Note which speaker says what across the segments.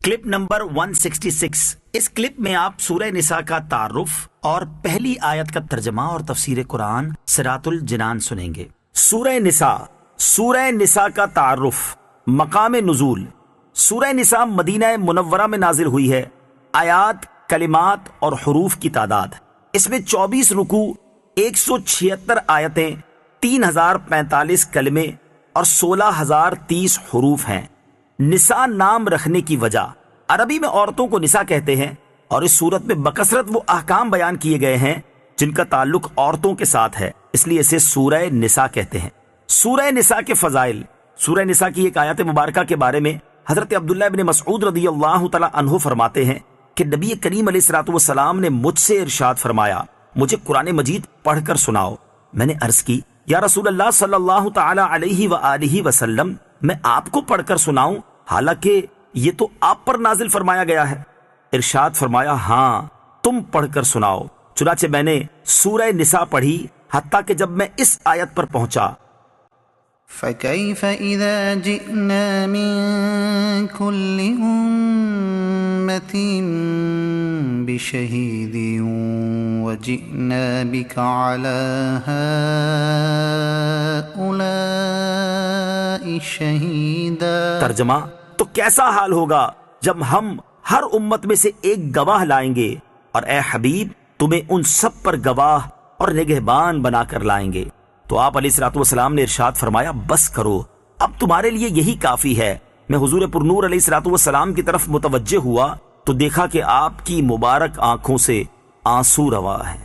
Speaker 1: Clip number 166۔ اس clip میں آپ سورہ نساء کا تعارف اور پہلی آیت کا ترجمہ اور تفسیر قرآن صراط الجنان سنیں گے۔ سورہ نساء کا تعارف۔ مقام نزول۔ سورہ نساء مدینہ منورہ میں نازل ہوئی ہے۔ آیات، کلمات اور حروف کی تعداد، اس میں 24 رکوع، 176 آیتیں، 3045 کلمے اور 16030 حروف ہیں۔ نساء نام رکھنے کی وجہ، عربی میں عورتوں کو نساء کہتے ہیں اور اس صورت میں بکثرت وہ احکام بیان کیے گئے ہیں جن کا تعلق عورتوں کے ساتھ ہے، اس لیے اسے سورہ نساء کہتے ہیں۔ سورہ نساء کے فضائل۔ سورہ نساء کی ایک آیت مبارکہ کے بارے میں حضرت عبداللہ ابن مسعود رضی اللہ تعالی عنہ فرماتے ہیں کہ نبی کریم علیہ الصلوۃ والسلام نے مجھ سے ارشاد فرمایا، مجھے قرآن مجید پڑھ کر سناؤ۔ میں نے عرض کی، یا رسول اللہ صلی اللہ تعالی علیہ وآلہ وسلم، میں آپ کو پڑھ کر سناؤں حالانکہ یہ تو آپ پر نازل فرمایا گیا ہے؟ ارشاد فرمایا، ہاں تم پڑھ کر سناؤ۔ چنانچہ میں نے سورہ نساء پڑھی حتیٰ کہ جب میں اس آیت پر پہنچا،
Speaker 2: فَكَيْفَ إِذَا جِئْنَا مِن كُلِّ أُمَّةٍ بِشَهِيدٍ وَجِئْنَا بِكَ عَلَى هَؤُلَاءِ شَهِيدًا۔
Speaker 1: ترجمہ، تو کیسا حال ہوگا جب ہم ہر امت میں سے ایک گواہ لائیں گے اور اے حبیب تمہیں ان سب پر گواہ اور نگہبان بنا کر لائیں گے۔ تو آپ علیہ الصلوۃ والسلام نے ارشاد فرمایا، بس کرو، اب تمہارے لیے یہی کافی ہے۔ میں حضور پرنور علیہ الصلوۃ والسلام کی طرف متوجہ ہوا تو دیکھا کہ آپ کی مبارک آنکھوں سے آنسو روا ہے۔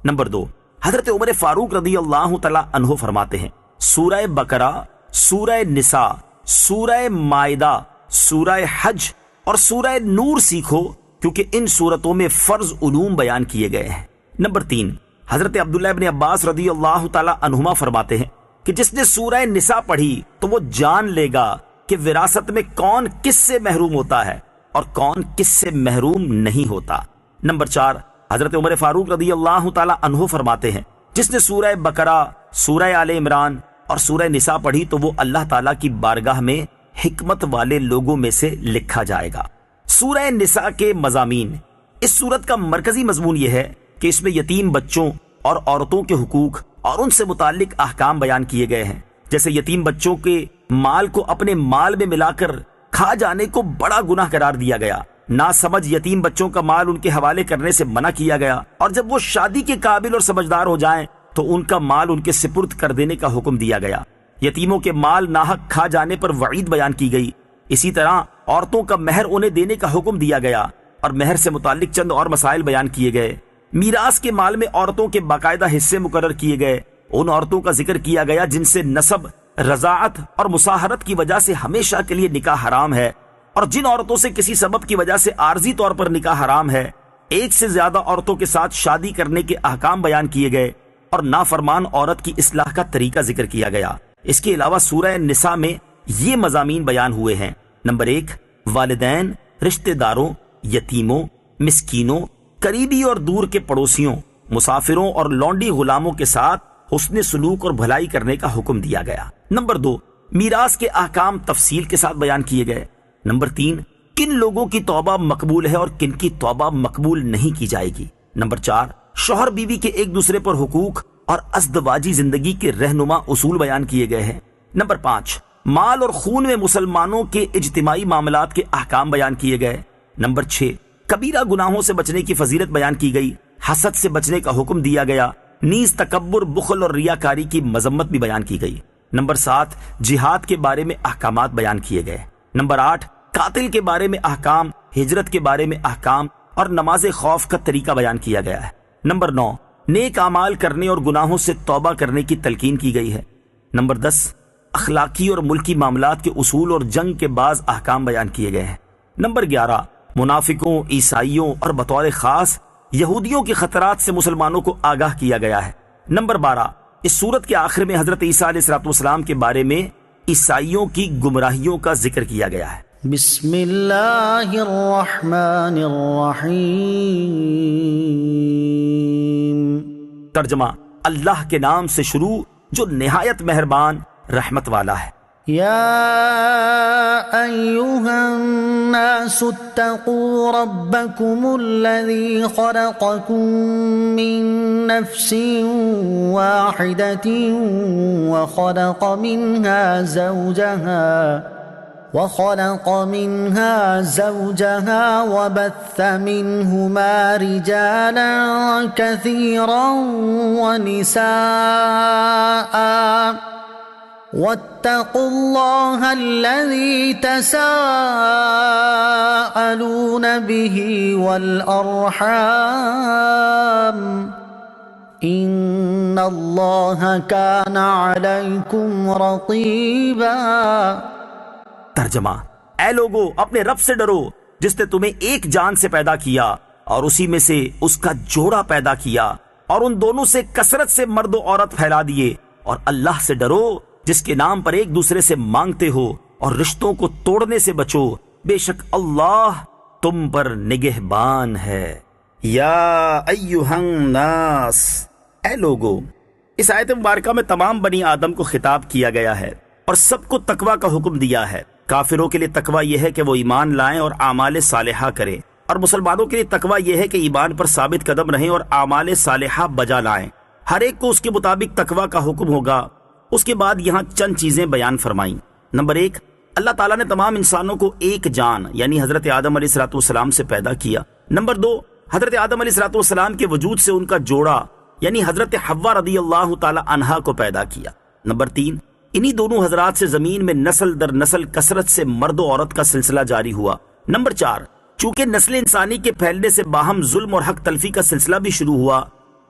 Speaker 1: نمبر 2، حضرت عمر فاروق رضی اللہ تعالی عنہ فرماتے ہیں، سورہ بقرہ، سورہ نساء، سورہ مائدہ، سورہ حج اور سورہ نور سیکھو کیونکہ ان سورتوں میں فرض علوم بیان کیے گئے ہیں۔ نمبر 3، حضرت عبداللہ ابن عباس رضی اللہ تعالی عنہما فرماتے ہیں کہ جس نے سورہ نساء پڑھی تو وہ جان لے گا کہ وراثت میں کون کس سے محروم ہوتا ہے اور کون کس سے محروم نہیں ہوتا۔ نمبر 4، حضرت عمر فاروق رضی اللہ تعالی عنہ فرماتے ہیں، جس نے سورہ بقرہ، سورہ آل عمران اور سورہ نساء پڑھی تو وہ اللہ تعالیٰ کی بارگاہ میں حکمت والے لوگوں میں سے لکھا جائے گا۔ سورہ نساء کے مضامین۔ اس سورت کا مرکزی مضمون یہ ہے کہ اس میں یتیم بچوں اور عورتوں کے حقوق اور ان سے متعلق احکام بیان کیے گئے ہیں، جیسے یتیم بچوں کے مال کو اپنے مال میں ملا کر کھا جانے کو بڑا گناہ قرار دیا گیا، ناسمجھ یتیم بچوں کا مال ان کے حوالے کرنے سے منع کیا گیا، اور جب وہ شادی کے قابل اور سمجھدار ہو جائیں تو ان کا مال ان کے سپرد کر دینے کا حکم دیا گیا۔ یتیموں کے مال ناحق کھا جانے پر وعید بیان کی گئی۔ اسی طرح عورتوں کا مہر انہیں دینے کا حکم دیا گیا اور مہر سے متعلق چند اور مسائل بیان کیے گئے۔ میراث کے مال میں عورتوں کے باقاعدہ حصے مقرر کیے گئے۔ ان عورتوں کا ذکر کیا گیا جن سے نسب، رضاعت اور مساہرت کی وجہ سے ہمیشہ کے لیے نکاح حرام ہے، اور جن عورتوں سے کسی سبب کی وجہ سے عارضی طور پر نکاح حرام ہے۔ ایک سے زیادہ عورتوں کے ساتھ شادی کرنے کے احکام بیان کیے گئے اور نافرمان عورت کی اصلاح کا طریقہ ذکر کیا گیا۔ اس کے علاوہ سورہ نساء میں یہ مضامین بیان ہوئے ہیں۔ نمبر 1، والدین، رشتہ داروں، یتیموں، مسکینوں، قریبی اور دور کے پڑوسیوں، مسافروں اور لونڈی غلاموں کے ساتھ حسن سلوک اور بھلائی کرنے کا حکم دیا گیا۔ نمبر 2، میراث کے احکام تفصیل کے ساتھ بیان کیے گئے۔ نمبر 3، کن لوگوں کی توبہ مقبول ہے اور کن کی توبہ مقبول نہیں کی جائے گی۔ نمبر 4، شوہر بیوی کے ایک دوسرے پر حقوق اور ازدواجی زندگی کے رہنما اصول بیان کیے گئے ہیں۔ نمبر 5، مال اور خون میں مسلمانوں کے اجتماعی معاملات کے احکام بیان کیے گئے۔ نمبر 6، کبیرہ گناہوں سے بچنے کی فضیلت بیان کی گئی، حسد سے بچنے کا حکم دیا گیا، نیز تکبر، بخل اور ریاکاری کی مذمت بھی بیان کی گئی۔ نمبر 7، جہاد کے بارے میں احکامات بیان کیے گئے۔ نمبر 8، قاتل کے بارے میں احکام، ہجرت کے بارے میں احکام اور نماز خوف کا طریقہ بیان کیا گیا ہے۔ نمبر 9، نیک اعمال کرنے اور گناہوں سے توبہ کرنے کی تلقین کی گئی ہے۔ نمبر 10، اخلاقی اور ملکی معاملات کے اصول اور جنگ کے بعض احکام بیان کیے گئے ہیں۔ نمبر 11، منافقوں، عیسائیوں اور بطور خاص یہودیوں کے خطرات سے مسلمانوں کو آگاہ کیا گیا ہے۔ نمبر 12، اس سورت کے آخر میں حضرت عیسیٰ علیہ الصلوۃ والسلام کے بارے میں عیسائیوں کی گمراہیوں کا ذکر کیا گیا ہے۔
Speaker 2: بسم اللہ الرحمن الرحیم۔
Speaker 1: ترجمہ، اللہ کے نام سے شروع جو نہایت مہربان رحمت والا ہے۔
Speaker 2: يا أيها الناس اتقوا ربكم الذي خلقكم من نفس واحدة وخلق منها زوجها وبث منهما رجالا كثيرا ونساء واتقوا الله الذي تساءلون به والأرحام إن الله كان عليكم رقيبا۔
Speaker 1: ترجمہ: اے لوگو، اپنے رب سے ڈرو جس نے تمہیں ایک جان سے پیدا کیا اور اسی میں سے اس کا جوڑا پیدا کیا اور ان دونوں سے کثرت سے مرد و عورت پھیلا دیے، اور اللہ سے ڈرو جس کے نام پر ایک دوسرے سے مانگتے ہو، اور رشتوں کو توڑنے سے بچو، بے شک اللہ تم پر نگہبان ہے۔ یا ایہا الناس، اے لوگو۔ اس آیت مبارکہ میں تمام بنی آدم کو خطاب کیا گیا ہے اور سب کو تقوی کا حکم دیا ہے۔ کافروں کے لیے تقوی یہ ہے کہ وہ ایمان لائیں اور اعمال صالحہ کریں، اور مسلمانوں کے لیے تقوی یہ ہے کہ ایمان پر ثابت قدم رہیں اور اعمال صالحہ بجا لائیں۔ ہر ایک کو اس کے مطابق تقوی کا حکم ہوگا۔ اس کے بعد یہاں چند چیزیں بیان فرمائیں۔ نمبر 1، اللہ تعالیٰ نے تمام انسانوں کو ایک جان یعنی حضرت آدم علیہ السلام سے پیدا کیا۔ نمبر 2، حضرت آدم علیہ السلام کے وجود سے ان کا جوڑا یعنی حضرت حوا رضی اللہ تعالی عنہا کو پیدا کیا۔ نمبر 3، انہی دونوں حضرات سے زمین میں نسل در نسل کثرت سے مرد و عورت کا سلسلہ جاری ہوا۔ نمبر 4، چونکہ نسل انسانی کے پھیلنے سے باہم ظلم اور حق تلفی کا سلسلہ بھی شروع ہوا،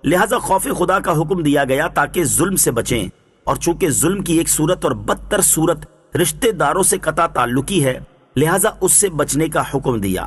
Speaker 1: لہذا خوف خدا کا حکم دیا گیا تاکہ ظلم سے بچیں، اور چونکہ ظلم کی ایک صورت اور بدتر صورت رشتہ داروں سے قطع تعلقی ہے، لہذا اس سے بچنے کا حکم دیا۔